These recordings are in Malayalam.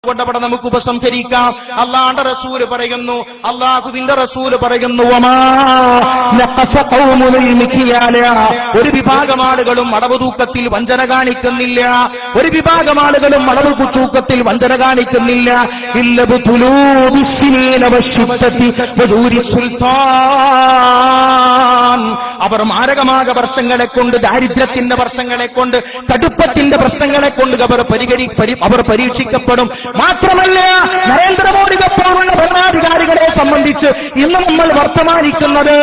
കൊണ്ടവിടെ നമുക്ക് ഉപസംഹരിക്കാം. അള്ളാഹുവിന്റെ റസൂല് പറയുന്നു, ഒരു വിഭാഗം ആളുകളും അളവ് തൂക്കത്തിൽ വഞ്ചന കാണിക്കുന്നില്ല, ഒരു വിഭാഗം ആളുകളും അളവ് തൂക്കത്തിൽ വഞ്ചന കാണിക്കുന്നില്ല. അവർ മാരകമായ പ്രശ്നങ്ങളെ കൊണ്ട്, ദാരിദ്ര്യത്തിന്റെ പ്രശ്നങ്ങളെ കൊണ്ട്, കടുപ്പത്തിന്റെ പ്രശ്നങ്ങളെ കൊണ്ട് അവർ പരീക്ഷിക്കപ്പെടും. മാത്രമല്ല, നരേന്ദ്രമോദിയെ പോലുള്ള ഭരണാധികാരികളെ സംബന്ധിച്ച് ഇന്ന് നമ്മൾ വർത്തമാനിക്കുന്നത്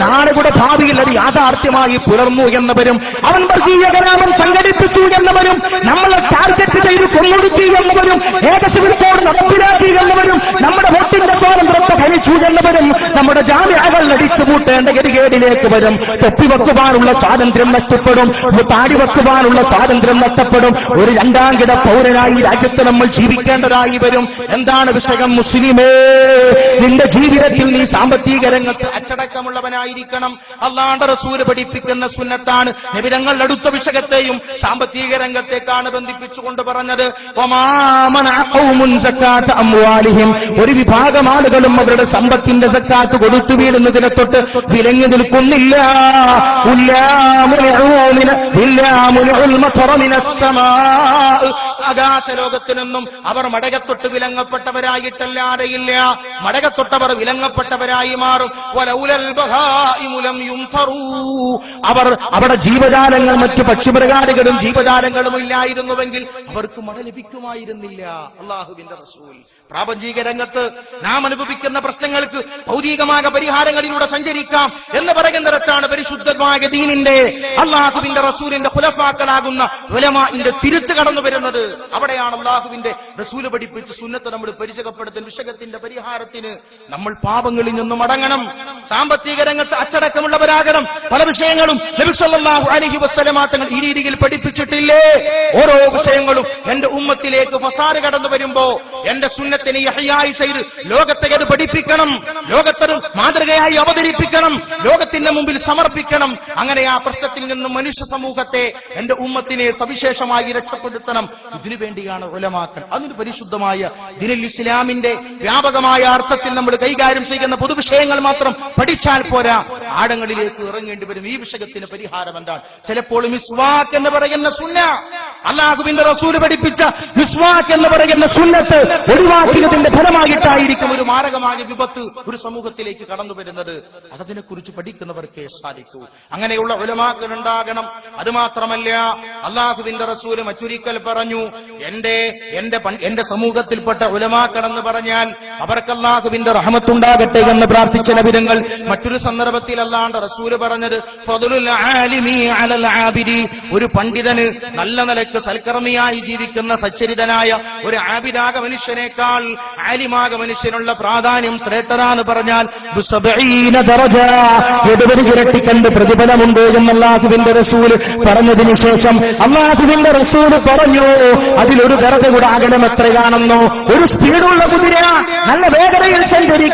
നാളുകളുടെ ഭാവിയിൽ അത് യാഥാർത്ഥ്യമായി പുലർന്നു എന്നവരും, അവൻ വർഗീയ കലാപം സംഘടിപ്പിച്ചു എന്നവരും, നമ്മളെ ടാർഗറ്റ് ചെയ്ത് കൊന്നൊടുക്കി എന്നവരും, ഏകശിവത്തോട് നടപ്പിലാക്കി എന്നവരും, നമ്മുടെ വോട്ടിന്റെ സ്വാതന്ത്ര്യത്തെ ഹനിച്ചു എന്നവരും, നമ്മുടെ ജാമ്യകൾ അടിച്ചുപൂട്ടേണ്ട ഗതികേടിലേക്ക് വരും. തൊപ്പി വെക്കുവാനുള്ള സ്വാതന്ത്ര്യം നഷ്ടപ്പെടും, താടി വെക്കുവാനുള്ള സ്വാതന്ത്ര്യം നഷ്ടപ്പെടും. ഒരു രണ്ടാം കിട പൗരനായി രാജ്യത്ത് നമ്മൾ ജീവിക്കേണ്ടതായി വരും. എന്താണ് വിഷയം? മുസ്ലിമേ, നിന്റെ ജീവിതത്തിൽ നീ സാമ്പത്തിക രംഗത്ത് അച്ചടക്കമുള്ളവനായിരിക്കണം. അല്ലാഹുവിന്റെ റസൂല് പഠിപ്പിക്കുന്ന സുന്നത്താണ്. നബി തങ്ങൾ അടുത്ത വിഷയത്തെയും സാമ്പത്തിക രംഗത്തേക്കാണ് ബന്ധിപ്പിച്ചുകൊണ്ട് പറഞ്ഞത്. ഒരു വിഭാഗം ആളുകളും അവരുടെ സമ്പത്തിന്റെ സക്കാത്ത് കൊടുത്തു വീഴുന്നതിനെ തൊട്ട് വിലങ്ങി നിൽക്കുന്നില്ല. ആകാശലോകത്തു നിന്നും അവർ മടകത്തൊട്ട് വിലങ്ങപ്പെട്ടവരായിട്ടല്ലാതെയില്ല, മടകത്തൊട്ടവർ വിലങ്ങപ്പെട്ടവരായി മാറും. അവർ അവിടെ ജീവജാലങ്ങൾ, മറ്റു പക്ഷിമൃഗാദികളും ജീവജാലങ്ങളും ഇല്ലായിരുന്നുവെങ്കിൽ അവർക്ക് മട ലഭിക്കുമായിരുന്നില്ല. അല്ലാഹുവിന്റെ റസൂൽ പ്രാപഞ്ചിക രംഗത്ത് നാം അനുഭവിക്കുന്ന പ്രശ്നങ്ങൾക്ക് ഭൗതികമായ പരിഹാരങ്ങളിലൂടെ സഞ്ചരിക്കാം എന്ന് പറയുന്നിടത്താണ് പരിശുദ്ധമായ ദീനിന്റെ, അല്ലാഹുവിന്റെ റസൂലിന്റെ ഖുലഫാക്കളാകുന്ന ഉലമാഇന്റെ തിരുത്ത് കടന്നു വരുന്നത്. അവിടെയാണ് അല്ലാഹുവിന്റെ റസൂല് പഠിപ്പിച്ച സുന്നത്ത് നമ്മൾ പരിചയപ്പെടുത്തുന്ന വിഷയത്തിന്റെ പരിഹാരത്തിന് നമ്മൾ പാപങ്ങളിൽ നിന്നും മടങ്ങണം, സാമ്പത്തിക രംഗത്ത് അച്ചടക്കമുള്ളവരാകണം. പല വിഷയങ്ങളും നബി സല്ലല്ലാഹു അലൈഹി വസല്ലമ തങ്ങൾ ഈ രീതിയിൽ പഠിപ്പിച്ചിട്ടില്ലേ? ഓരോ വിഷയങ്ങളും എന്റെ ഉമ്മത്തിലേക്ക് ഫസാദ് കടന്നു വരുമ്പോ എന്റെ സുന്നത്തിനെ ഇഹ്യായി ചെയ്ത് ലോകത്തെ അത് പഠിപ്പിക്കണം, ലോകത്തിന് മാതൃകയായി അവതരിപ്പിക്കണം, ലോകത്തിന്റെ മുമ്പിൽ സമർപ്പിക്കണം. അങ്ങനെ ആ പ്രശ്നത്തിൽ നിന്നും മനുഷ്യ സമൂഹത്തെ, എന്റെ ഉമ്മത്തിനെ സവിശേഷമായി രക്ഷപ്പെടുത്തണം. ഇതിനു വേണ്ടിയാണ് ഉലമാക്കൾ. അതിന് പരിശുദ്ധമായ ദീനുൽ ഇസ്ലാമിന്റെ വ്യാപകമായ അർത്ഥത്തിൽ നമ്മൾ കൈകാര്യം ചെയ്യുന്ന പൊതുവിഷയങ്ങൾ മാത്രം പഠിച്ചാൽ പോരാ, ആഴങ്ങളിലേക്ക് ഇറങ്ങേണ്ടി വരും. ഈ വിഷയത്തിന് പരിഹാരം എന്താണ്? ചിലപ്പോൾ മിസ്വാക്ക് എന്ന് പറയുന്ന സുന്ന, അല്ലാഹുവിന്റെ റസൂൽ പഠിപ്പിച്ച മിസ്വാക്ക് എന്ന് പറയുന്ന സുന്നത്ത് ഒഴിവാക്കിയതിന്റെ ഫലമായിട്ടായിരിക്കും ഒരു മാരകമായ വിപത്ത് ഒരു സമൂഹത്തിലേക്ക് കടന്നു വരുന്നത്. അതിനെ കുറിച്ച് പഠിക്കുന്നവർക്കേ സാധിക്കൂ. അങ്ങനെയുള്ള ഉലമാക്കൾ ഉണ്ടാകണം. അതുമാത്രമല്ല, അല്ലാഹുവിന്റെ റസൂൽ മറ്റൊരിക്കൽ പറഞ്ഞു, എന്റെ സമൂഹത്തിൽപ്പെട്ട ഉലമാക്കൾ എന്ന് പറഞ്ഞാൽ അവർക്ക് അല്ലാഹുവിന്റെ റഹ്മത്തുണ്ടാകട്ടെ എന്ന് പ്രാർത്ഥിച്ച നബിതങ്ങൾ. മറ്റൊരു സന്ദർഭത്തിൽ അല്ലാഹുവിന്റെ റസൂൽ പറഞ്ഞത്, ഫദ്ലുൽ ആലിമി അലൽ ആബിദി, ഒരു പണ്ഡിതന് നല്ല നിലക്ക് സൽക്കർമ്മിയായി ജീവിക്കുന്ന സച്ചരിതനായ ഒരു ആബിദാക മനുഷ്യനേക്കാൾ ആലിമാക മനുഷ്യനുള്ള പ്രാധാന്യം ശ്രേഷ്ഠരാന്ന് പറഞ്ഞാൽ 70 ദറജ, 70 ഇരട്ടിക്കണ്ട് പ്രതിഫലമുണ്ട് എന്ന് അല്ലാഹുവിന്റെ റസൂൽ പറഞ്ഞതിനു ശേഷം അല്ലാഹുവിന്റെ റസൂൽ പറഞ്ഞു, അതിലൊരു ദറജ കൂടെ അകലം എത്രയാണെന്നോ, ഒരു സ്പീഡുള്ള കുതിര നല്ല വേഗതയിൽ സഞ്ചരിക്കും.